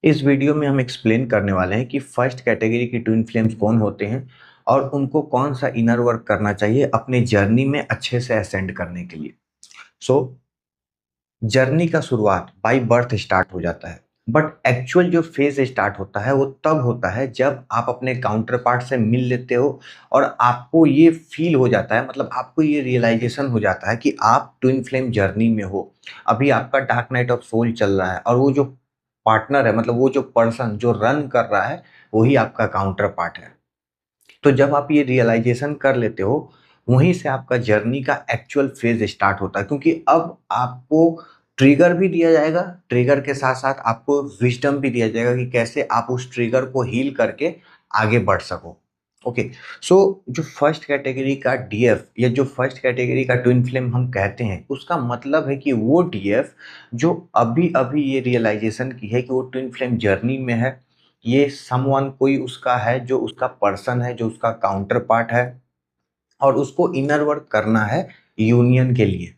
इस वीडियो में हम एक्सप्लेन करने वाले हैं कि फर्स्ट कैटेगरी की ट्विन फ्लेम्स कौन होते हैं और उनको कौन सा इनर वर्क करना चाहिए अपने जर्नी में अच्छे से असेंड करने के लिए। सो जर्नी का शुरुआत बाय बर्थ स्टार्ट हो जाता है, बट एक्चुअल जो फेज स्टार्ट होता है वो तब होता है जब आप अपने काउंटर पार्ट से मिल लेते हो और आपको ये फील हो जाता है, मतलब आपको ये रियलाइजेशन हो जाता है कि आप ट्विन फ्लेम जर्नी में हो। अभी आपका डार्क नाइट ऑफ सोल चल रहा है और वो जो पार्टनर है, मतलब वो जो पर्सन जो रन कर रहा है, वही आपका काउंटर पार्ट है। तो जब आप ये रियलाइजेशन कर लेते हो, वहीं से आपका जर्नी का एक्चुअल फेज स्टार्ट होता है, क्योंकि अब आपको ट्रिगर भी दिया जाएगा, ट्रिगर के साथ साथ आपको विजडम भी दिया जाएगा कि कैसे आप उस ट्रिगर को हील करके आगे बढ़ सको। ओके। सो जो फर्स्ट कैटेगरी का डीएफ या जो फर्स्ट कैटेगरी का ट्विन फ्लेम हम कहते हैं, उसका मतलब है कि वो डीएफ जो अभी अभी ये रियलाइजेशन की है कि वो ट्विन फ्लेम जर्नी में है। ये समवन कोई उसका है, जो उसका पर्सन है, जो उसका काउंटर पार्ट है और उसको इनर वर्क करना है यूनियन के लिए।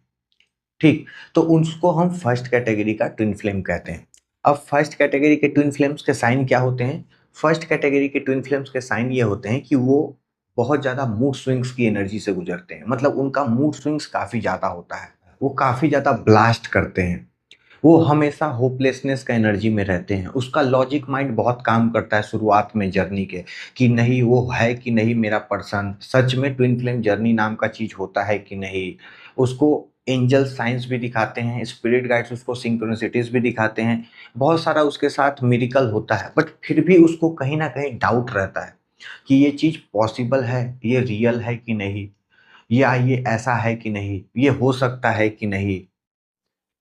ठीक। तो उसको हम फर्स्ट कैटेगरी का ट्विन फ्लेम कहते हैं। अब फर्स्ट कैटेगरी के ट्विन फ्लेम्स के साइन क्या होते हैं? फर्स्ट कैटेगरी के ट्विन फ्लेम्स के साइन ये होते हैं कि वो बहुत ज़्यादा मूड स्विंग्स की एनर्जी से गुजरते हैं, मतलब उनका मूड स्विंग्स काफ़ी ज़्यादा होता है। वो काफ़ी ज़्यादा ब्लास्ट करते हैं। वो हमेशा होपलेसनेस का एनर्जी में रहते हैं। उसका लॉजिक माइंड बहुत काम करता है शुरुआत में जर्नी के, कि नहीं वो है कि नहीं मेरा पर्सन, सच में ट्विन फ्लेम जर्नी नाम का चीज़ होता है कि नहीं। उसको एंजल साइंस भी दिखाते हैं, स्पिरिट गाइड्स उसको सिंक्रोनिसिटीज़ भी दिखाते हैं। बहुत सारा उसके साथ मिरेकल होता है, बट फिर भी उसको कहीं न कहीं डाउट रहता है कि ये चीज़ पॉसिबल है, ये रियल है कि नहीं? या ये ऐसा है कि नहीं? ये हो सकता है कि नहीं?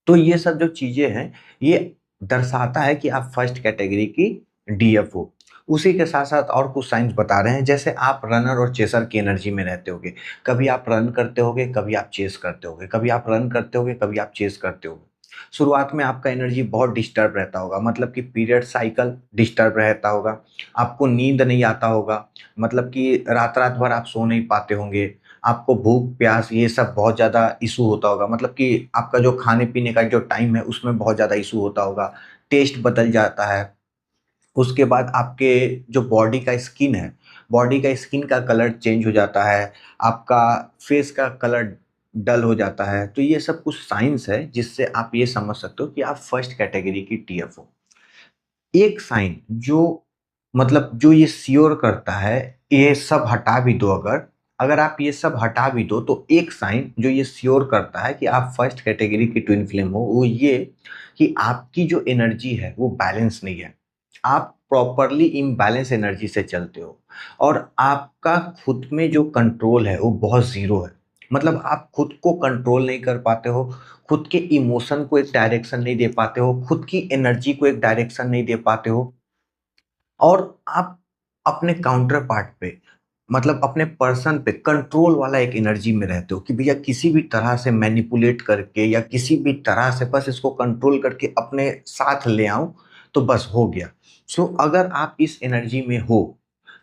तो ये सब जो चीज़ें हैं, ये दर्शाता है कि आप फर्स्ट कैटेगरी की डीएफ हो। उसी के साथ-साथ और कुछ साइन्स बता रहे हैं, जैसे आप रनर और चेसर की एनर्जी में रहते होगे। कभी आप रन करते होगे, कभी आप चेस करते होगे, कभी आप रन करते होगे, कभी आप चेस करते होगे। शुरुआत में आपका एनर्जी बहुत डिस्टर्ब रहता होगा, मतलब कि पीरियड साइकिल डिस्टर्ब रहता होगा। आपको नींद नहीं आता होगा, मतलब कि रात-रात भर आप सो नहीं पाते होंगे। आपको भूख-प्यास ये सब बहुत ज़्यादा इश्यू होता होगा, मतलब कि आपका जो खाने-पीने का जो टाइम है उसमें बहुत ज़्यादा इश्यू होता होगा, टेस्ट बदल जाता है। उसके बाद आपके जो बॉडी का स्किन का कलर चेंज हो जाता है, आपका फेस का कलर डल हो जाता है। तो ये सब कुछ साइन्स है जिससे आप ये समझ सकते हो कि आप फर्स्ट कैटेगरी की टीएफ हो। एक साइन जो, मतलब जो ये श्योर करता है, ये सब हटा भी दो, अगर अगर आप ये सब हटा भी दो तो एक साइन जो ये श्योर करता है कि आप फर्स्ट कैटेगरी की ट्विन फ्लेम हो, वो ये कि आपकी जो एनर्जी है वो बैलेंस नहीं है। आप प्रॉपरली इम्बैलेंस एनर्जी से चलते हो और आपका खुद में जो कंट्रोल है वो बहुत ज़ीरो है। मतलब आप खुद को कंट्रोल नहीं कर पाते हो, खुद के इमोशन को एक डायरेक्शन नहीं दे पाते हो, खुद की एनर्जी को एक डायरेक्शन नहीं दे पाते हो और आप अपने काउंटर पार्ट पे, मतलब अपने पर्सन पे कंट्रोल वाला एक एनर्जी में रहते हो कि भैया किसी भी तरह से मैनिपुलेट करके या किसी भी तरह से बस इसको कंट्रोल करके अपने साथ ले आऊं तो बस हो गया। सो अगर आप इस एनर्जी में हो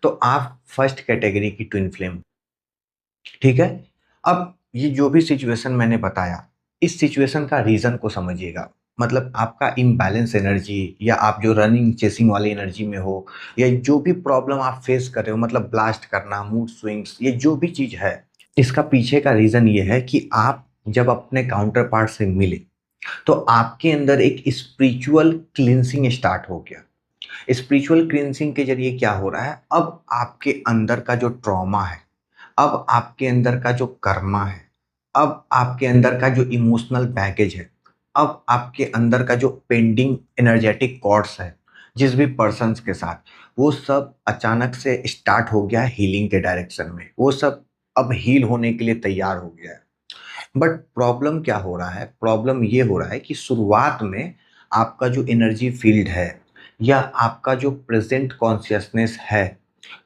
तो आप फर्स्ट कैटेगरी की ट्विन फ्लेम। ठीक है। अब ये जो भी सिचुएशन मैंने बताया, इस सिचुएशन का रीज़न को समझिएगा। मतलब आपका इम्बैलेंस एनर्जी, या आप जो रनिंग चेसिंग वाली एनर्जी में हो, या जो भी प्रॉब्लम आप फेस कर रहे हो, मतलब ब्लास्ट करना, मूड स्विंग्स, ये जो भी चीज़ है, इसका पीछे का रीज़न ये है कि आप जब अपने काउंटर पार्ट से मिले, तो आपके अंदर एक स्पिरिचुअल क्लींसिंग स्टार्ट हो गया। स्पिरिचुअल क्लींसिंग के ज़रिए क्या हो रहा है, अब आपके अंदर का जो ट्रॉमा है, अब आपके अंदर का जो कर्मा है, अब आपके अंदर का जो इमोशनल बैगेज है, अब आपके अंदर का जो पेंडिंग एनर्जेटिक कॉर्ड्स है, जिस भी पर्सन्स के साथ, वो सब अचानक से स्टार्ट हो गया है हीलिंग के डायरेक्शन में। वो सब अब हील होने के लिए तैयार हो गया है। बट प्रॉब्लम क्या हो रहा है? प्रॉब्लम ये हो रहा है कि शुरुआत में आपका जो एनर्जी फील्ड है या आपका जो प्रेज़ेंट कॉन्शियसनेस है,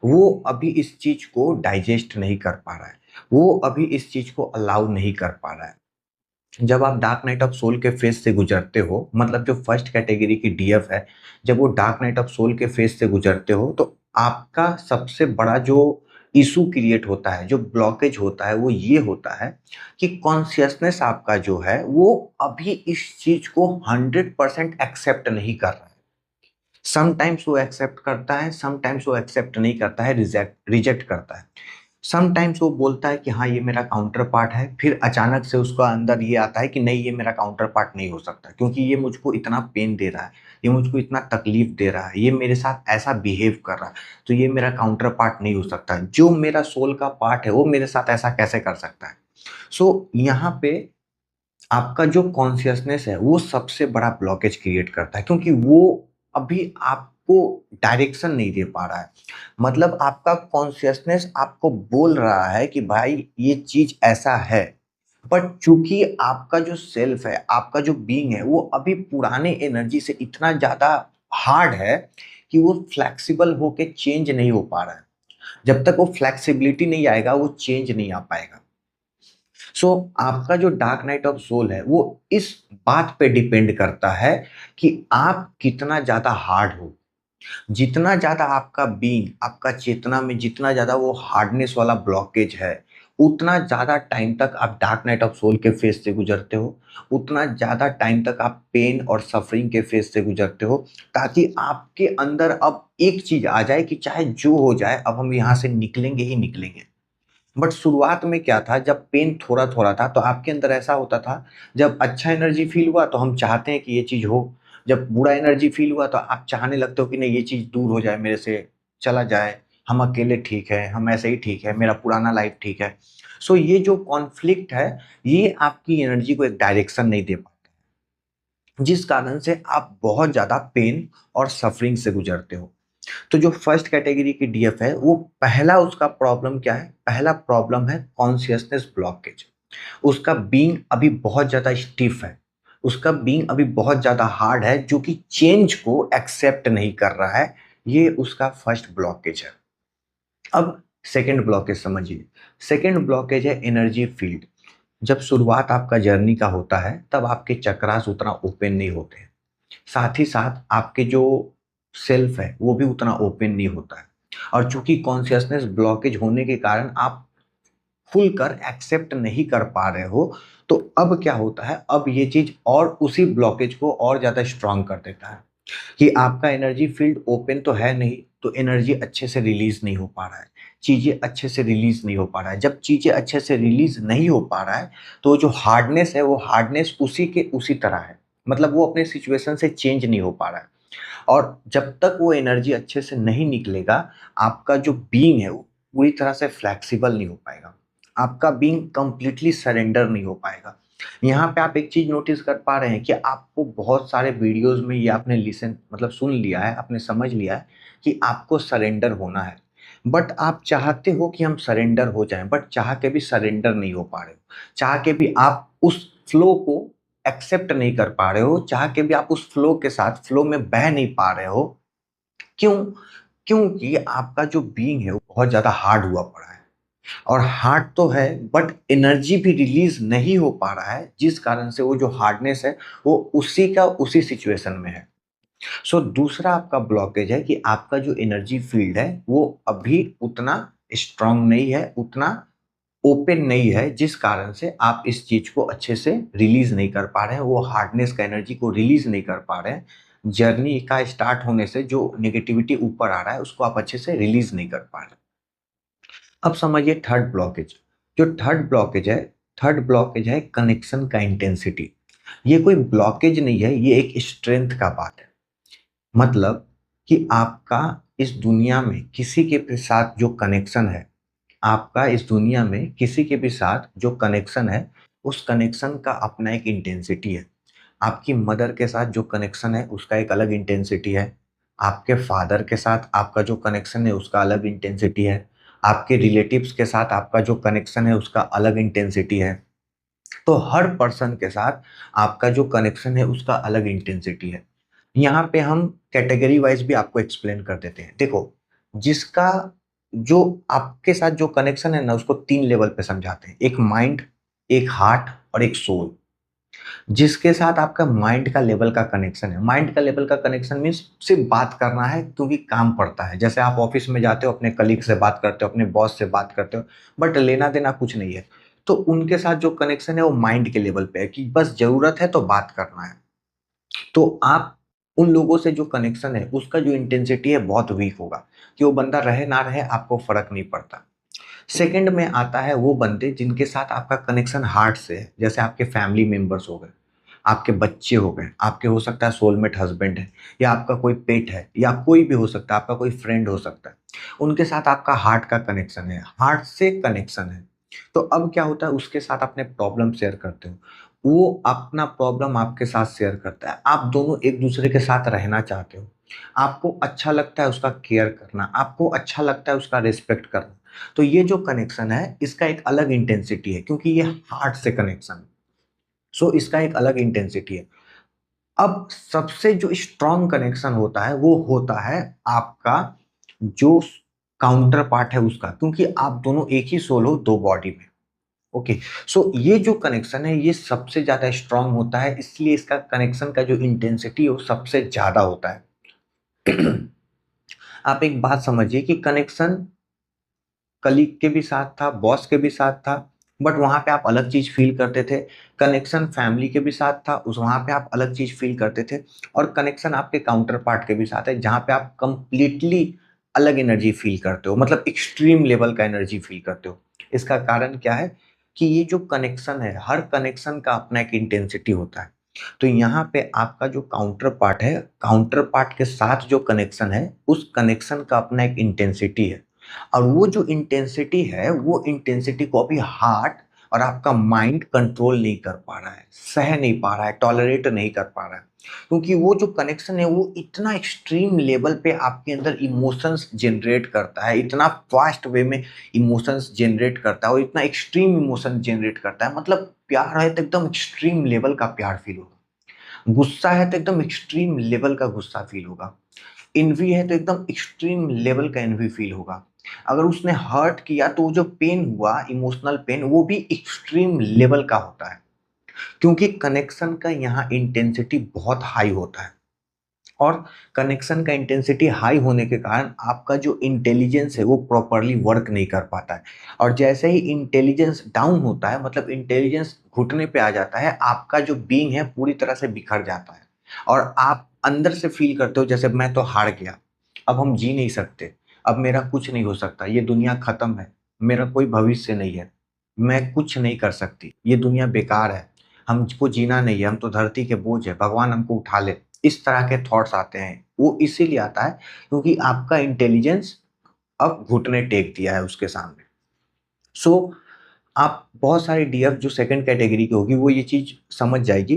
वो अभी इस चीज़ को डाइजेस्ट नहीं कर पा रहा है। वो अभी इस चीज़ को अलाउ नहीं कर पा रहा है। जब आप डार्क नाइट ऑफ सोल के फेज़ से गुज़रते हो, मतलब जो फर्स्ट कैटेगरी की डीएफ है, जब वो डार्क नाइट ऑफ सोल के फेज़ से गुज़रते हो, तो आपका सबसे बड़ा जो इश्यू क्रिएट होता है, जो ब्लॉकेज होता है, वो ये होता है कि कॉन्शियसनेस आपका जो है, वो अभी इस चीज़ को 100% एक्सेप्ट नहीं कर रहा है। समटाइम्स वो एक्सेप्ट करता है, समटाइम्स वो एक्सेप्ट नहीं करता है, रिजेक्ट करता है। समटाइम्स वो बोलता है कि हाँ ये मेरा काउंटर पार्ट है, फिर अचानक से उसका अंदर ये आता है कि नहीं ये मेरा काउंटर पार्ट नहीं हो सकता, क्योंकि ये मुझको इतना पेन दे रहा है, ये मुझको इतना तकलीफ दे रहा है, ये मेरे साथ ऐसा बिहेव कर रहा है, तो ये मेरा काउंटर पार्ट नहीं हो सकता। जो मेरा सोल का पार्ट है वो मेरे साथ ऐसा कैसे कर सकता है। सो यहाँ पे आपका जो कॉन्शियसनेस है वो सबसे बड़ा ब्लॉकेज क्रिएट करता है, क्योंकि वो अभी आपको डायरेक्शन नहीं दे पा रहा है। मतलब आपका कॉन्शियसनेस आपको बोल रहा है कि भाई ये चीज ऐसा है, बट चूंकि आपका जो सेल्फ है, आपका जो बीइंग है, वो अभी पुराने एनर्जी से इतना ज्यादा हार्ड है कि वो फ्लेक्सिबल होके चेंज नहीं हो पा रहा है। जब तक वो फ्लेक्सिबिलिटी नहीं आएगा वो चेंज नहीं आ पाएगा। सो आपका जो डार्क नाइट ऑफ सोल है वो इस बात पे डिपेंड करता है कि आप कितना ज्यादा हार्ड हो। जितना ज्यादा आपका बीइंग, आपका चेतना में जितना ज्यादा वो हार्डनेस वाला ब्लॉकेज है, उतना ज्यादा टाइम तक आप डार्क नाइट ऑफ सोल के फेज से गुजरते हो, उतना ज्यादा टाइम तक आप पेन और सफरिंग के फेज से गुजरते हो, ताकि आपके अंदर अब एक चीज आ जाए कि चाहे जो हो जाए अब हम यहाँ से निकलेंगे ही निकलेंगे। बट शुरुआत में क्या था, जब पेन थोड़ा थोड़ा था तो आपके अंदर ऐसा होता था, जब अच्छा एनर्जी फील हुआ तो हम चाहते हैं कि ये चीज हो, जब बुरा एनर्जी फील हुआ तो आप चाहने लगते हो कि नहीं ये चीज दूर हो जाए मेरे से, चला जाए, हम अकेले ठीक है, हम ऐसे ही ठीक है, मेरा पुराना लाइफ ठीक है। सो ये जो कॉन्फ्लिक्ट है, ये आपकी एनर्जी को एक डायरेक्शन नहीं दे पाता, जिस कारण से आप बहुत ज्यादा पेन और सफरिंग से गुजरते हो। तो जो फर्स्ट कैटेगरी की डीएफ है वो पहला उसका प्रॉब्लम क्या है, पहला प्रॉब्लम है कॉन्शियसनेस ब्लॉकेज। उसका बीइंग अभी बहुत ज्यादा स्टिफ है, उसका बीइंग अभी बहुत ज्यादा हार्ड है, जो कि चेंज को एक्सेप्ट नहीं कर रहा है। ये उसका फर्स्ट ब्लॉकेज है। अब सेकंड ब्लॉकेज समझिए। सेकंड ब्लॉकेज है एनर्जी फील्ड। जब शुरुआत आपका जर्नी का होता है तब आपके चक्रास उतना ओपन नहीं होते हैं, साथ ही साथ आपके जो सेल्फ है वो भी उतना ओपन नहीं होता है। और चूंकि कॉन्शियसनेस ब्लॉकेज होने के कारण आप खुलकर एक्सेप्ट नहीं कर पा रहे हो, तो अब क्या होता है, अब ये चीज और उसी ब्लॉकेज को और ज्यादा स्ट्रांग कर देता है कि आपका एनर्जी फील्ड ओपन तो है नहीं, तो एनर्जी अच्छे से रिलीज नहीं हो पा रहा है, चीजें अच्छे से रिलीज नहीं हो पा रहा है। जब चीजें अच्छे से रिलीज नहीं हो पा रहा है तो जो हार्डनेस है वो हार्डनेस उसी के उसी तरह है, मतलब वो अपने सिचुएशन से चेंज नहीं हो पा रहा है। और जब तक वो एनर्जी अच्छे से नहीं निकलेगा, आपका जो बीइंग है वो पूरी तरह से फ्लेक्सिबल नहीं हो पाएगा, आपका बीइंग कंप्लीटली सरेंडर नहीं हो पाएगा। यहाँ पे आप एक चीज नोटिस कर पा रहे हैं कि आपको बहुत सारे वीडियोस में ये आपने लिसन मतलब सुन लिया है, आपने समझ लिया है कि आपको सरेंडर होना है, बट आप चाहते हो कि हम सरेंडर हो जाएं, बट चाह के भी सरेंडर नहीं हो पा रहे हो, चाह के भी आप उस फ्लो को एक्सेप्ट नहीं कर पा रहे हो, चाह के भी आप उस फ्लो के साथ फ्लो में बह नहीं पा रहे हो। क्यों? क्योंकि आपका जो बीइंग है वो बहुत ज्यादा हार्ड हुआ पड़ा है, और हार्ड तो है बट एनर्जी भी रिलीज नहीं हो पा रहा है, जिस कारण से वो जो हार्डनेस है वो उसी का उसी सिचुएशन में है। सो दूसरा आपका ब्लॉकेज है कि आपका जो एनर्जी फील्ड है वो अभी उतना स्ट्रांग नहीं है, उतना ओपन नहीं है, जिस कारण से आप इस चीज को अच्छे से रिलीज नहीं कर पा रहे हैं, वो हार्डनेस का एनर्जी को रिलीज नहीं कर पा रहे हैं। जर्नी का स्टार्ट होने से जो नेगेटिविटी ऊपर आ रहा है उसको आप अच्छे से रिलीज नहीं कर पा रहे। अब समझिए थर्ड ब्लॉकेज। जो थर्ड ब्लॉकेज है कनेक्शन का इंटेंसिटी। ये कोई ब्लॉकेज नहीं है, ये एक स्ट्रेंथ का बात है। मतलब कि आपका इस दुनिया में किसी के भी साथ जो कनेक्शन है, आपका इस दुनिया में किसी के भी साथ जो कनेक्शन है, उस कनेक्शन का अपना एक इंटेंसिटी है। आपकी मदर के साथ जो कनेक्शन है उसका एक अलग इंटेंसिटी है, आपके फादर के साथ आपका जो कनेक्शन है उसका अलग इंटेंसिटी है, आपके रिलेटिव्स के साथ आपका जो कनेक्शन है उसका अलग इंटेंसिटी है। तो हर पर्सन के साथ आपका जो कनेक्शन है उसका अलग इंटेंसिटी है। यहाँ पे हम कैटेगरी वाइज भी आपको एक्सप्लेन कर देते हैं। देखो, जिसका जो आपके साथ जो कनेक्शन है ना उसको तीन लेवल पे समझाते हैं, एक माइंड, एक हार्ट और एक सोल। जिसके साथ आपका माइंड का लेवल का कनेक्शन है, माइंड का लेवल का कनेक्शन मीन्स सिर्फ बात करना है क्योंकि काम पड़ता है, जैसे आप ऑफिस में जाते हो अपने कलीग से बात करते हो, अपने बॉस से बात करते हो, बट लेना देना कुछ नहीं है। तो उनके साथ जो कनेक्शन है वो माइंड के लेवल पे है कि बस जरूरत है तो बात करना है। तो आप उन लोगों से जो कनेक्शन है उसका जो इंटेंसिटी है बहुत वीक होगा, कि वो बंदा रहे ना रहे आपको फर्क नहीं पड़ता। सेकंड में आता है वो बंदे जिनके साथ आपका कनेक्शन हार्ट से है, जैसे आपके फैमिली मेंबर्स हो गए, आपके बच्चे हो गए, आपके हो सकता है सोलमेट हस्बैंड है, या आपका कोई पेट है, या कोई भी हो सकता है, आपका कोई फ्रेंड हो सकता है। उनके साथ आपका हार्ट का कनेक्शन है, हार्ट से कनेक्शन है। तो अब क्या होता है, उसके साथ अपने प्रॉब्लम शेयर करते हो, वो अपना प्रॉब्लम आपके साथ शेयर करता है, आप दोनों एक दूसरे के साथ रहना चाहते हो, आपको अच्छा लगता है उसका केयर करना, आपको अच्छा लगता है उसका रिस्पेक्ट करना। तो ये जो कनेक्शन है इसका एक अलग इंटेंसिटी है, क्योंकि ये हार्ट से कनेक्शन है। सो इसका एक अलग इंटेंसिटी है। अब सबसे जो स्ट्रॉन्ग कनेक्शन होता है वो होता है आपका जो काउंटर पार्ट है उसका, क्योंकि आप दोनों एक ही सोल हो दो बॉडी में। ओके। सो ये जो कनेक्शन है ये सबसे ज्यादा स्ट्रांग होता है, इसलिए इसका कनेक्शन का जो इंटेंसिटी है वो सबसे ज्यादा होता है। आप एक बात समझिए कि कनेक्शन कलीग के भी साथ था, बॉस के भी साथ था, बट वहां पे आप अलग चीज फील करते थे। कनेक्शन फैमिली के भी साथ था, उस वहां पे आप अलग चीज फील करते थे। और कनेक्शन आपके काउंटर पार्ट के भी साथ है, जहां पे आप कंप्लीटली अलग एनर्जी फील करते हो, मतलब एक्सट्रीम लेवल का एनर्जी फील करते हो। इसका कारण क्या है कि ये जो कनेक्शन है, हर कनेक्शन का अपना एक इंटेंसिटी होता है। तो यहाँ पे आपका जो काउंटर पार्ट है, काउंटर पार्ट के साथ जो कनेक्शन है, उस कनेक्शन का अपना एक इंटेंसिटी है। और वो जो इंटेंसिटी है, वो इंटेंसिटी को अभी हार्ट और आपका माइंड कंट्रोल नहीं कर पा रहा है, सह नहीं पा रहा है, टॉलरेट नहीं कर पा रहा है। क्योंकि वो जो कनेक्शन है वो इतना एक्सट्रीम लेवल पे आपके अंदर इमोशंस जनरेट करता है, इतना फास्ट वे में इमोशंस जनरेट करता है, और इतना एक्सट्रीम इमोशन जनरेट करता है। मतलब प्यार है तो एकदम एक्सट्रीम लेवल का प्यार फील होगा, गुस्सा है तो एकदम एक्सट्रीम लेवल का गुस्सा फील होगा, एनवी है तो एकदम एक्सट्रीम लेवल का एनवी फील होगा। अगर उसने हर्ट किया तो वो जो पेन हुआ, इमोशनल पेन, वो भी एक्सट्रीम लेवल का होता है, क्योंकि कनेक्शन का यहाँ इंटेंसिटी बहुत हाई होता है। और कनेक्शन का इंटेंसिटी हाई होने के कारण आपका जो इंटेलिजेंस है वो प्रॉपरली वर्क नहीं कर पाता है। और जैसे ही इंटेलिजेंस डाउन होता है, मतलब इंटेलिजेंस घुटने पे आ जाता है, आपका जो बीइंग है पूरी तरह से बिखर जाता है। और आप अंदर से फील करते हो जैसे मैं तो हार गया, अब हम जी नहीं सकते, अब मेरा कुछ नहीं हो सकता, ये दुनिया खत्म है, मेरा कोई भविष्य नहीं है, मैं कुछ नहीं कर सकती, ये दुनिया बेकार है, हमको जीना नहीं है, हम तो धरती के बोझ है, भगवान हमको उठा ले। इस तरह के थॉट्स आते हैं। वो इसीलिए आता है क्योंकि आपका इंटेलिजेंस अब घुटने टेक दिया है उसके सामने। सो आप बहुत सारे डीएफ जो सेकंड कैटेगरी की होगी वो ये चीज समझ जाएगी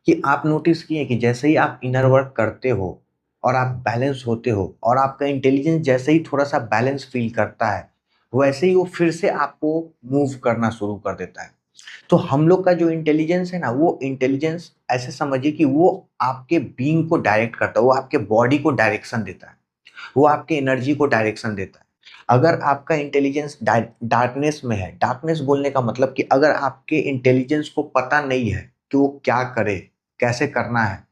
कि आप नोटिस किए कि जैसे ही आप इनर वर्क करते हो और आप बैलेंस होते हो, और आपका इंटेलिजेंस जैसे ही थोड़ा सा बैलेंस फील करता है, वैसे ही वो फिर से आपको मूव करना शुरू कर देता है। तो हम लोग का जो इंटेलिजेंस है ना, वो इंटेलिजेंस ऐसे समझिए कि वो आपके बीइंग को डायरेक्ट करता है, वो आपके बॉडी को डायरेक्शन देता है, वो आपके एनर्जी को डायरेक्शन देता है। अगर आपका इंटेलिजेंस डार्कनेस में है, डार्कनेस बोलने का मतलब कि अगर आपके इंटेलिजेंस को पता नहीं है कि वो क्या करे, कैसे करना है,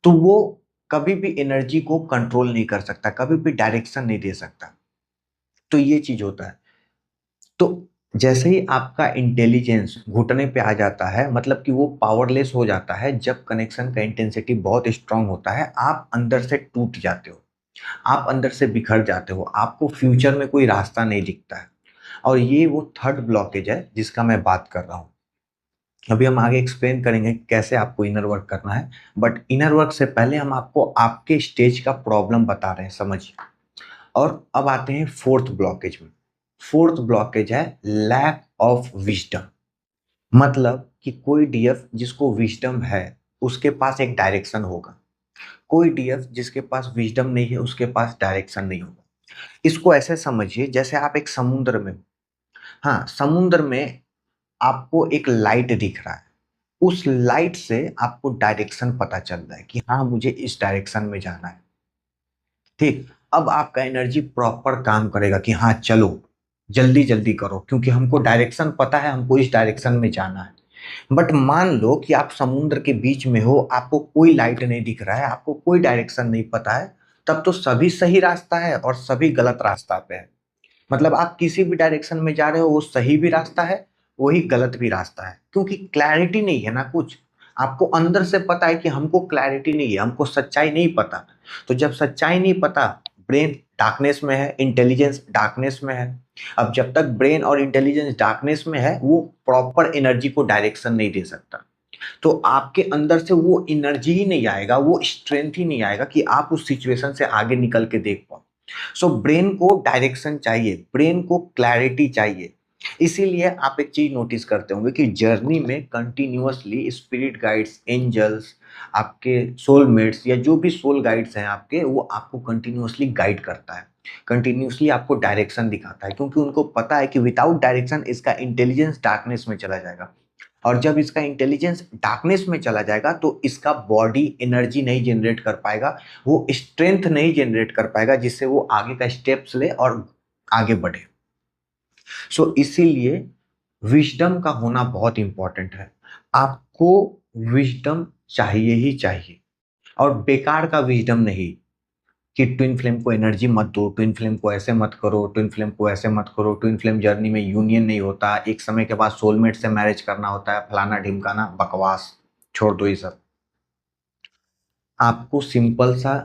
तो वो कभी भी एनर्जी को कंट्रोल नहीं कर सकता, कभी भी डायरेक्शन नहीं दे सकता। तो ये चीज होता है। तो जैसे ही आपका इंटेलिजेंस घुटने पे आ जाता है, मतलब कि वो पावरलेस हो जाता है, जब कनेक्शन का इंटेंसिटी बहुत स्ट्रांग होता है, आप अंदर से टूट जाते हो, आप अंदर से बिखर जाते हो, आपको फ्यूचर में कोई रास्ता नहीं दिखता है। और ये वो थर्ड ब्लॉकेज है जिसका मैं बात कर रहा हूँ। अभी हम आगे एक्सप्लेन करेंगे कैसे आपको इनर वर्क करना है, बट इनर वर्क से पहले हम आपको आपके स्टेज का प्रॉब्लम बता रहे हैं, समझिए। और अब आते हैं फोर्थ ब्लॉकेज में। फोर्थ ब्लॉकेज है लैक ऑफ विजडम। मतलब कि कोई डीएफ जिसको विजडम है उसके पास एक डायरेक्शन होगा, कोई डीएफ जिसके पास विजडम नहीं है उसके पास डायरेक्शन नहीं होगा। इसको ऐसे समझिए जैसे आप एक समुद्र में हो। हाँ, समुद्र में आपको एक लाइट दिख रहा है, उस लाइट से आपको डायरेक्शन पता चल रहा है कि हाँ मुझे इस डायरेक्शन में जाना है। ठीक, अब आपका एनर्जी प्रॉपर काम करेगा कि हाँ चलो जल्दी जल्दी करो, क्योंकि हमको डायरेक्शन पता है, हमको इस डायरेक्शन में जाना है। बट मान लो कि आप समुद्र के बीच में हो, आपको कोई लाइट नहीं दिख रहा है, आपको कोई डायरेक्शन नहीं पता है, तब तो सभी सही रास्ता है और सभी गलत रास्ता पे है। मतलब आप किसी भी डायरेक्शन में जा रहे हो वो सही भी रास्ता है, वही गलत भी रास्ता है, क्योंकि क्लैरिटी नहीं है ना कुछ। आपको अंदर से पता है कि हमको क्लैरिटी नहीं है, हमको सच्चाई नहीं पता। तो जब सच्चाई नहीं पता, ब्रेन डार्कनेस में है, इंटेलिजेंस डार्कनेस में है। अब जब तक ब्रेन और इंटेलिजेंस डार्कनेस में है, वो प्रॉपर एनर्जी को डायरेक्शन नहीं दे सकता। तो आपके अंदर से वो एनर्जी ही नहीं आएगा, वो स्ट्रेंथ ही नहीं आएगा कि आप उस सिचुएशन से आगे निकल के देख पाओ। सो ब्रेन को डायरेक्शन चाहिए, ब्रेन को क्लैरिटी चाहिए। इसीलिए आप एक चीज नोटिस करते होंगे कि जर्नी में कंटिन्यूअसली स्पिरिट गाइड्स, एंजल्स, आपके सोलमेट्स या जो भी सोल गाइड्स हैं आपके, वो आपको कंटिन्यूअसली गाइड करता है, कंटिन्यूअसली आपको डायरेक्शन दिखाता है, क्योंकि उनको पता है कि विदाउट डायरेक्शन इसका इंटेलिजेंस डार्कनेस में चला जाएगा। और जब इसका इंटेलिजेंस डार्कनेस में चला जाएगा तो इसका बॉडी एनर्जी नहीं जनरेट कर पाएगा, वो स्ट्रेंथ नहीं जनरेट कर पाएगा जिससे वो आगे का स्टेप्स ले और आगे बढ़े। सो इसीलिए विजडम का होना बहुत इंपॉर्टेंट है। आपको विजडम चाहिए ही चाहिए, और बेकार का विजडम नहीं कि ट्विन फ्लेम को एनर्जी मत दो, ट्विन फ्लेम को ऐसे मत करो, ट्विन फ्लेम को ऐसे मत करो, ट्विन फ्लेम जर्नी में यूनियन नहीं होता, एक समय के बाद सोलमेट से मैरिज करना होता है, फलाना ढिमकाना, बकवास, छोड़ दो ये सब। आपको सिंपल सा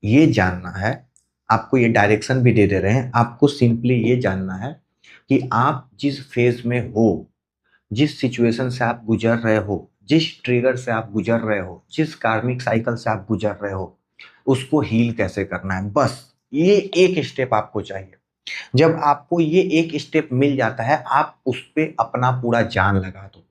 ये जानना है, आपको ये डायरेक्शन भी दे दे रहे हैं, आपको सिंपली ये जानना है कि आप जिस फेज में हो, जिस सिचुएशन से आप गुजर रहे हो, जिस ट्रिगर से आप गुजर रहे हो, जिस कार्मिक साइकिल से आप गुजर रहे हो, उसको हील कैसे करना है। बस ये एक स्टेप आपको चाहिए। जब आपको ये एक स्टेप मिल जाता है, आप उस पे अपना पूरा जान लगा दो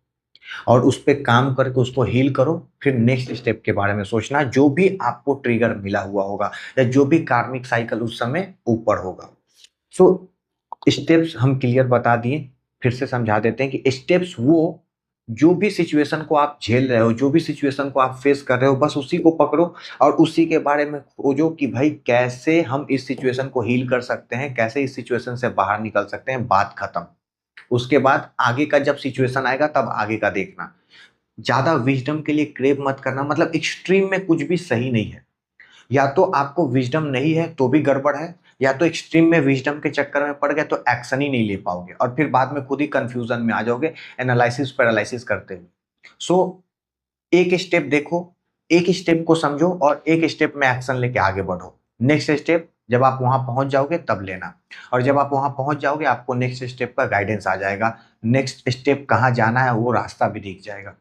और उस पे काम करके उसको हील करो। फिर नेक्स्ट स्टेप के बारे में सोचना, जो भी आपको ट्रिगर मिला हुआ होगा या जो भी कार्मिक साइकिल उस समय ऊपर होगा। सो स्टेप्स हम क्लियर बता दिए, फिर से समझा देते हैं कि स्टेप्स वो, जो भी सिचुएशन को आप झेल रहे हो, जो भी सिचुएशन को आप फेस कर रहे हो, बस उसी को पकड़ो और उसी के बारे में खोजो कि भाई कैसे हम इस सिचुएशन को हील कर सकते हैं, कैसे इस सिचुएशन से बाहर निकल सकते हैं, बात खत्म। उसके बाद आगे का जब सिचुएशन आएगा तब आगे का देखना। ज्यादा विजडम के लिए क्रेव मत करना, मतलब एक्सट्रीम में कुछ भी सही नहीं है। या तो आपको विजडम नहीं है तो भी गड़बड़ है, या तो एक्सट्रीम में विजडम के चक्कर में पड़ गए तो एक्शन ही नहीं ले पाओगे और फिर बाद में खुद ही कंफ्यूजन में आ जाओगे, एनालिसिस पैरालिसिस करते हुए। सो एक स्टेप देखो, एक स्टेप को समझो और एक स्टेप में एक्शन लेके आगे बढ़ो। नेक्स्ट स्टेप जब आप वहां पहुंच जाओगे तब लेना, और जब आप वहां पहुंच जाओगे आपको नेक्स्ट स्टेप का गाइडेंस आ जाएगा, नेक्स्ट स्टेप कहाँ जाना है वो रास्ता भी दिख जाएगा।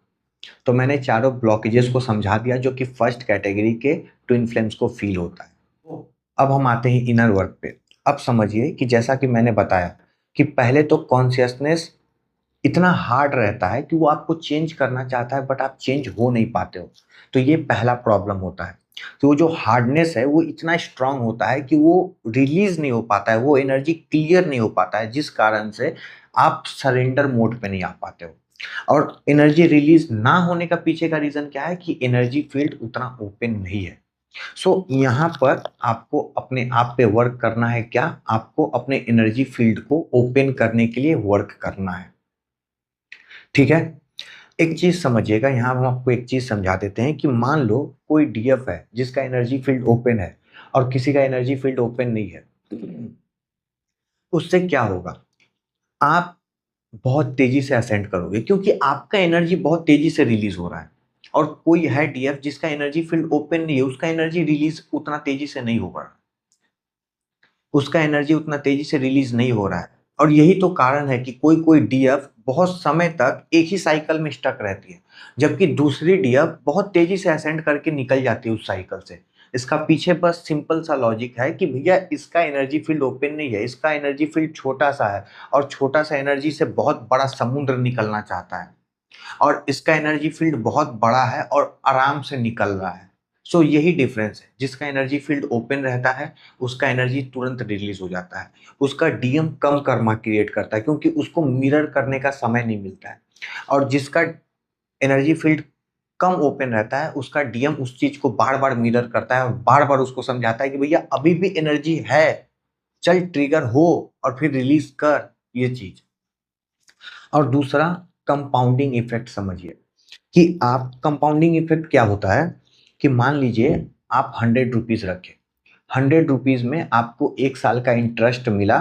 तो मैंने चारों ब्लॉकेजेस को समझा दिया जो कि फर्स्ट कैटेगरी के ट्विन फ्लेम्स को फील होता है। तो अब हम आते हैं इनर वर्क पे। अब समझिए कि जैसा कि मैंने बताया कि पहले तो कॉन्शियसनेस इतना हार्ड रहता है कि वो आपको चेंज करना चाहता है बट आप चेंज हो नहीं पाते हो। तो ये पहला प्रॉब्लम होता है। तो वो जो हार्डनेस है वो इतना स्ट्रांग होता है कि वो रिलीज नहीं हो पाता है, वो एनर्जी क्लियर नहीं हो पाता है, जिस कारण से आप सरेंडर मोड पे नहीं आ पाते हो। और एनर्जी रिलीज ना होने का पीछे का रीजन क्या है कि एनर्जी फील्ड उतना ओपन नहीं है। सो यहाँ पर आपको अपने आप पे वर्क करना है। क्या आपको अपने एनर्जी फील्ड को ओपन करने के लिए वर्क करना है, ठीक है। एक चीज समझिएगा, यहाँ हम आपको एक चीज समझा देते हैं कि मान लो कोई डीएफ है जिसका एनर्जी फील्ड ओपन है और किसी का एनर्जी फील्ड ओपन नहीं है। उससे क्या होगा, आप बहुत तेजी से असेंड करोगे क्योंकि आपका एनर्जी बहुत तेजी से रिलीज हो रहा है। और कोई है डीएफ जिसका एनर्जी फील्ड ओपन नहीं है, उसका एनर्जी रिलीज उतना तेजी से नहीं होगा, उसका एनर्जी उतना तेजी से रिलीज नहीं हो रहा है। और यही तो कारण है कि कोई कोई डीएफ बहुत समय तक एक ही साइकिल में स्टक रहती है, जबकि दूसरी डीएफ बहुत तेजी से असेंड करके निकल जाती है उस साइकिल से। इसका पीछे बस सिंपल सा लॉजिक है कि भैया इसका एनर्जी फील्ड ओपन नहीं है, इसका एनर्जी फील्ड छोटा सा है और छोटा सा एनर्जी से बहुत बड़ा समुद्र निकलना चाहता है, और इसका एनर्जी फील्ड बहुत बड़ा है और आराम से निकल रहा है। सो यही डिफरेंस है, जिसका एनर्जी फील्ड ओपन रहता है उसका एनर्जी तुरंत रिलीज हो जाता है, उसका डीएम कम कर्मा क्रिएट करता है क्योंकि उसको मिरर करने का समय नहीं मिलता है। और जिसका एनर्जी फील्ड कम ओपन रहता है उसका डीएम उस चीज को बार बार मिरर करता है और बार बार उसको समझाता है कि भैया अभी भी एनर्जी है, चल ट्रिगर हो और फिर रिलीज कर ये चीज। और दूसरा कंपाउंडिंग इफेक्ट समझिए कि आप कंपाउंडिंग इफेक्ट क्या होता है कि मान लीजिए आप 100 रुपीज रखे, 100 रुपीज में आपको एक साल का इंटरेस्ट मिला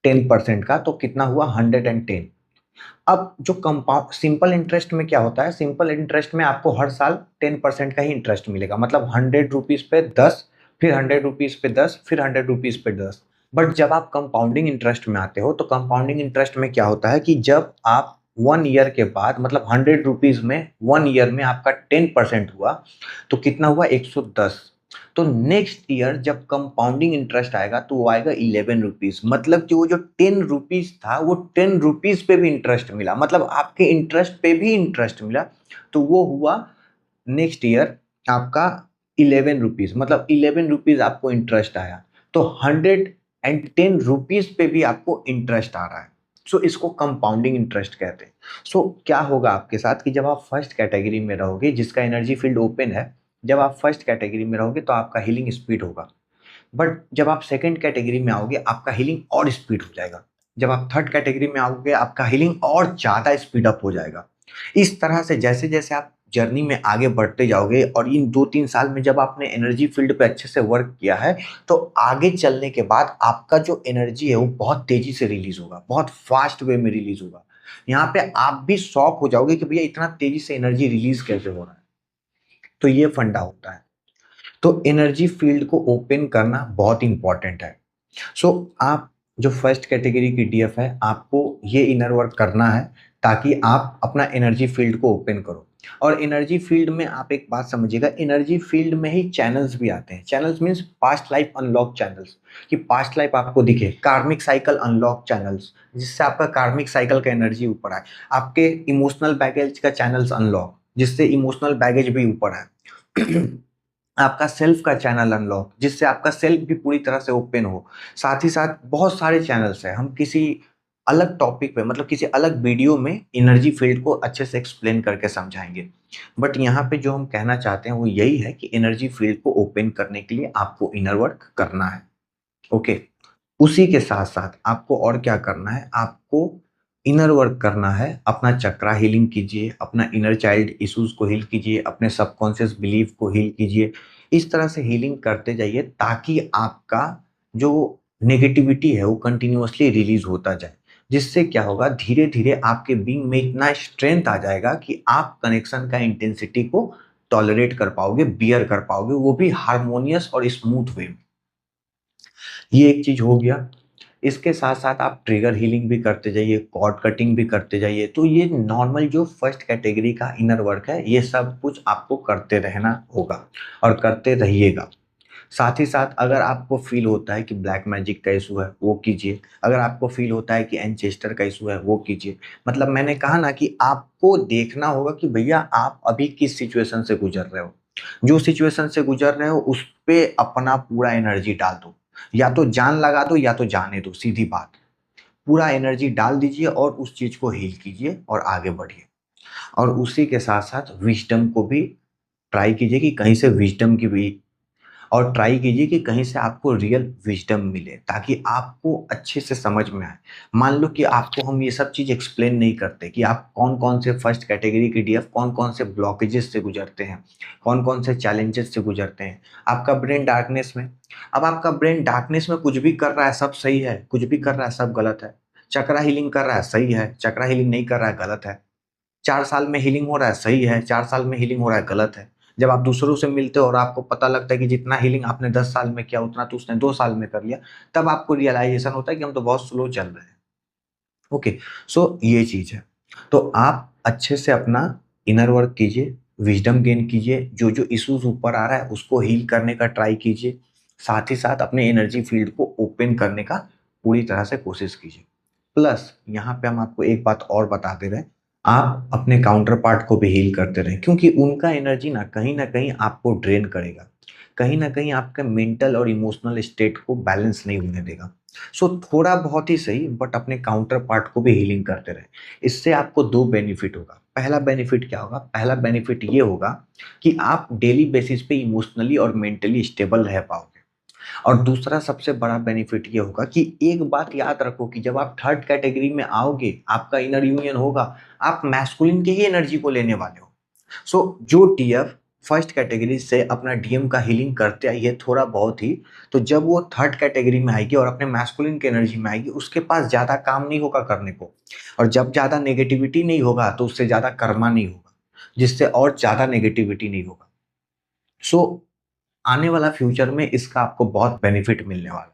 10% का, तो कितना हुआ 110। अब जो कंपाउंड सिंपल इंटरेस्ट में क्या होता है, सिंपल इंटरेस्ट में आपको हर साल 10% का ही इंटरेस्ट मिलेगा, मतलब 100 रुपीज पे 10, फिर 100 रुपीज पे 10, फिर 100 रुपीज पे 10। बट जब आप कंपाउंडिंग इंटरेस्ट में आते हो तो कंपाउंडिंग इंटरेस्ट में क्या होता है कि जब आप 1 ईयर के बाद, मतलब 100 रुपीज में 1 ईयर में आपका 10% हुआ तो कितना हुआ, 110। तो नेक्स्ट ईयर जब कंपाउंडिंग इंटरेस्ट आएगा तो वो आएगा 11 रुपीज, मतलब कि वो जो 10 रुपीज था वो 10 रुपीज पे भी इंटरेस्ट मिला, मतलब आपके इंटरेस्ट पे भी इंटरेस्ट मिला। तो वो हुआ नेक्स्ट ईयर आपका 11 रुपीज, मतलब 11 रुपीज आपको इंटरेस्ट आया। तो 110 रुपीज पे भी आपको इंटरेस्ट आ रहा है। सो इसको कंपाउंडिंग इंटरेस्ट कहते हैं। सो क्या होगा आपके साथ कि जब आप फर्स्ट कैटेगरी में रहोगे जिसका एनर्जी फील्ड ओपन है, जब आप फर्स्ट कैटेगरी में रहोगे तो आपका हीलिंग स्पीड होगा। बट जब आप सेकंड कैटेगरी में आओगे आपका हीलिंग और स्पीड हो जाएगा। जब आप थर्ड कैटेगरी में आओगे आपका हीलिंग और ज्यादा स्पीड अप हो जाएगा। इस तरह से जैसे जैसे आप जर्नी में आगे बढ़ते जाओगे और इन 2-3 साल में जब आपने एनर्जी फील्ड पे अच्छे से वर्क किया है तो आगे चलने के बाद आपका जो एनर्जी है वो बहुत तेजी से रिलीज होगा, बहुत फास्ट वे में रिलीज होगा। यहाँ पे आप भी शॉक हो जाओगे कि भैया इतना तेजी से एनर्जी रिलीज कैसे हो रहा है। तो ये फंडा होता है। तो एनर्जी फील्ड को ओपन करना बहुत इंपॉर्टेंट है। सो आप जो फर्स्ट कैटेगरी की डीएफ है आपको ये इनर वर्क करना है ताकि आप अपना एनर्जी फील्ड को ओपन करो। और एनर्जी फील्ड में आप एक बात समझिएगा, एनर्जी फील्ड में ही चैनल्स भी आते हैं। Channels means past life unlock channels, कि पास्ट लाइफ आपको दिखे, कार्मिक साइकिल अनलॉक चैनल्स जिससे आपका कार्मिक साइकिल का एनर्जी ऊपर आए, आपके इमोशनल बैगेज का चैनल्स अनलॉक जिससे इमोशनल बैगेज भी ऊपर आए आपका सेल्फ का चैनल अनलॉक जिससे आपका सेल्फ भी पूरी तरह से ओपन हो। साथ ही साथ बहुत सारे चैनल्स हैं, हम किसी अलग टॉपिक पे, मतलब किसी अलग वीडियो में एनर्जी फील्ड को अच्छे से एक्सप्लेन करके समझाएंगे। बट यहाँ पे जो हम कहना चाहते हैं वो यही है कि एनर्जी फील्ड को ओपन करने के लिए आपको इनर वर्क करना है। ओके, उसी के साथ साथ आपको और क्या करना है, आपको इनर वर्क करना है, अपना चक्रा हीलिंग कीजिए, अपना इनर चाइल्ड इश्यूज को हील कीजिए, अपने सबकॉन्शियस बिलीफ को हील कीजिए। इस तरह से हीलिंग करते जाइए ताकि आपका जो नेगेटिविटी है वो कंटिन्यूअसली रिलीज होता जाए। जिससे क्या होगा, धीरे धीरे आपके बीइंग में इतना स्ट्रेंथ आ जाएगा कि आप कनेक्शन का इंटेंसिटी को टॉलरेट कर पाओगे, बियर कर पाओगे, वो भी हार्मोनियस और स्मूथ वे में। ये एक चीज हो गया। इसके साथ साथ आप ट्रिगर हीलिंग भी करते जाइए, कॉर्ड कटिंग भी करते जाइए। तो ये नॉर्मल जो फर्स्ट कैटेगरी का इनर वर्क है ये सब कुछ आपको करते रहना होगा और करते रहिएगा। साथ ही साथ अगर आपको फील होता है कि ब्लैक मैजिक का इशू है वो कीजिए, अगर आपको फील होता है कि एंचेस्टर का इशू है वो कीजिए। मतलब मैंने कहा ना कि आपको देखना होगा कि भैया आप अभी किस सिचुएशन से गुजर रहे हो, जो सिचुएशन से गुजर रहे हो उस पे अपना पूरा एनर्जी डाल दो, या तो जान लगा दो या तो जाने दो, सीधी बात। पूरा एनर्जी डाल दीजिए और उस चीज को हील कीजिए और आगे बढ़िए। और उसी के साथ साथ विजडम को भी ट्राई कीजिए कि कहीं से विजडम की भी, और ट्राई कीजिए कि कहीं से आपको रियल विजडम मिले ताकि आपको अच्छे से समझ में आए। मान लो कि आपको हम ये सब चीज़ एक्सप्लेन नहीं करते कि आप कौन कौन से फर्स्ट कैटेगरी के डीएफ कौन कौन से ब्लॉकेजेस से गुजरते हैं, कौन कौन से चैलेंजेस से गुजरते हैं। आपका ब्रेन डार्कनेस में, अब आपका ब्रेन डार्कनेस में कुछ भी कर रहा है सब सही है, कुछ भी कर रहा है सब गलत है। चक्रा हीलिंग कर रहा है सही है, चक्रा हीलिंग नहीं कर रहा है गलत है। 4 साल में हीलिंग हो रहा है सही है, 4 साल में हीलिंग हो रहा है गलत है। जब आप दूसरों से मिलते हो और आपको पता लगता है कि जितना हीलिंग आपने 10 साल में किया उतना तो उसने 2 साल में कर लिया, तब आपको रियलाइजेशन होता है कि हम तो बहुत स्लो चल रहे हैं। ओके, सो ये चीज है। तो आप अच्छे से अपना इनर वर्क कीजिए, विजडम गेन कीजिए, जो जो इश्यूज ऊपर आ रहा है उसको हील करने का ट्राई कीजिए। साथ ही साथ अपने एनर्जी फील्ड को ओपन करने का पूरी तरह से कोशिश कीजिए। प्लस यहाँ पे हम आपको एक बात और बता दे रहे हैं, आप अपने काउंटर पार्ट को भी हील करते रहें क्योंकि उनका एनर्जी ना कहीं आपको ड्रेन करेगा, कहीं ना कहीं आपका मेंटल और इमोशनल स्टेट को बैलेंस नहीं होने देगा। सो थोड़ा बहुत ही सही बट अपने काउंटर पार्ट को भी हीलिंग करते रहे। इससे आपको दो बेनिफिट होगा। पहला बेनिफिट क्या होगा, पहला बेनिफिट ये होगा कि आप डेली बेसिस पे इमोशनली और मेंटली स्टेबल रह पाओगे। और दूसरा सबसे बड़ा बेनिफिट ये होगा कि एक बात याद रखो कि जब आप थर्ड कैटेगरी में आओगे आपका इनर यूनियन होगा, आप मैस्कुलिन की ही एनर्जी को लेने वाले हो। सो जो टीएफ फर्स्ट कैटेगरी से अपना डीएम का हीलिंग करते आई है थोड़ा बहुत ही, तो जब वो थर्ड कैटेगरी में आएगी और अपने मैस्कुलिन की एनर्जी में आएगी, उसके पास ज़्यादा काम नहीं होगा करने को। और जब ज़्यादा नेगेटिविटी नहीं होगा तो उससे ज़्यादा कर्मा नहीं होगा, जिससे और ज़्यादा नेगेटिविटी नहीं होगा। सो आने वाला फ्यूचर में इसका आपको बहुत बेनिफिट मिलने वाला है।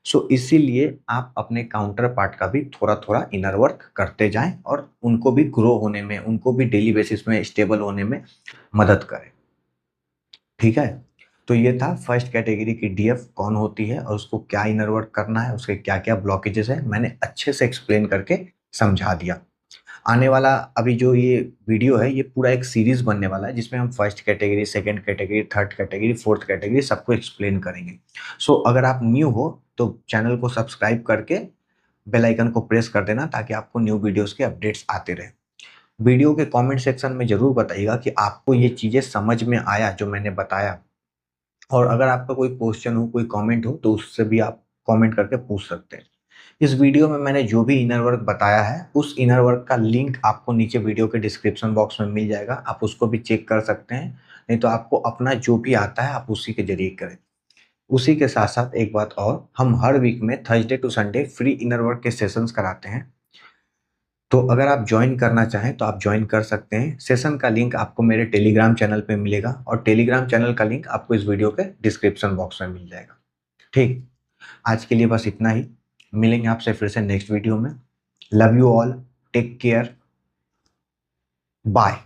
सो इसीलिए आप अपने काउंटर पार्ट का भी थोड़ा-थोड़ा इनर वर्क करते जाएँ और उनको भी ग्रो होने में, उनको भी डेली बेसिस में स्टेबल होने में मदद करें। ठीक है? तो ये था फर्स्ट कैटेगरी की डीएफ कौन होती है और उसको क्या इनर वर्क करना है, उसके क्या-क्या ब्लॉकेजेस हैं, मैंने अच्छे से एक्सप्लेन करके समझा दिया। आने वाला अभी जो ये वीडियो है, ये पूरा एक सीरीज़ बनने वाला है जिसमें हम first category, second category, third category, fourth category सबको एक्सप्लेन करेंगे। सो अगर आप न्यू हो तो चैनल को सब्सक्राइब करके बेल आइकन को प्रेस कर देना ताकि आपको न्यू वीडियोज़ के अपडेट्स आते रहें। वीडियो के कमेंट सेक्शन में ज़रूर बताइएगा कि आपको ये चीज़ें समझ में आया जो मैंने बताया। और अगर आपका कोई क्वेश्चन हो, कोई कमेंट हो तो उससे भी आप कमेंट करके पूछ सकते हैं। इस वीडियो में मैंने जो भी इनर वर्क बताया है, उस इनर वर्क का लिंक आपको नीचे वीडियो के डिस्क्रिप्शन बॉक्स में मिल जाएगा। आप उसको भी चेक कर सकते हैं। नहीं तो आपको अपना जो भी आता है आप उसी के ज़रिए करें। उसी के साथ-साथ एक बात और, हम हर वीक में Thursday to Sunday free inner work के सेशंस कराते हैं। तो अगर आप जॉइन करना चाहें तो आप जॉइन कर सकते हैं। सेशन का लिंक आपको मेरे टेलीग्राम चैनल पे मिलेगा और टेलीग्राम चैनल का लिंक आपको इस वीडियो के डिस्क्रिप्शन बॉक्स में मिल जाएगा। ठीक, आज के लिए बस इतना ही। मिलेंगे आपसे फिर से नेक्स्ट वीडियो में। Love you all, take care, bye.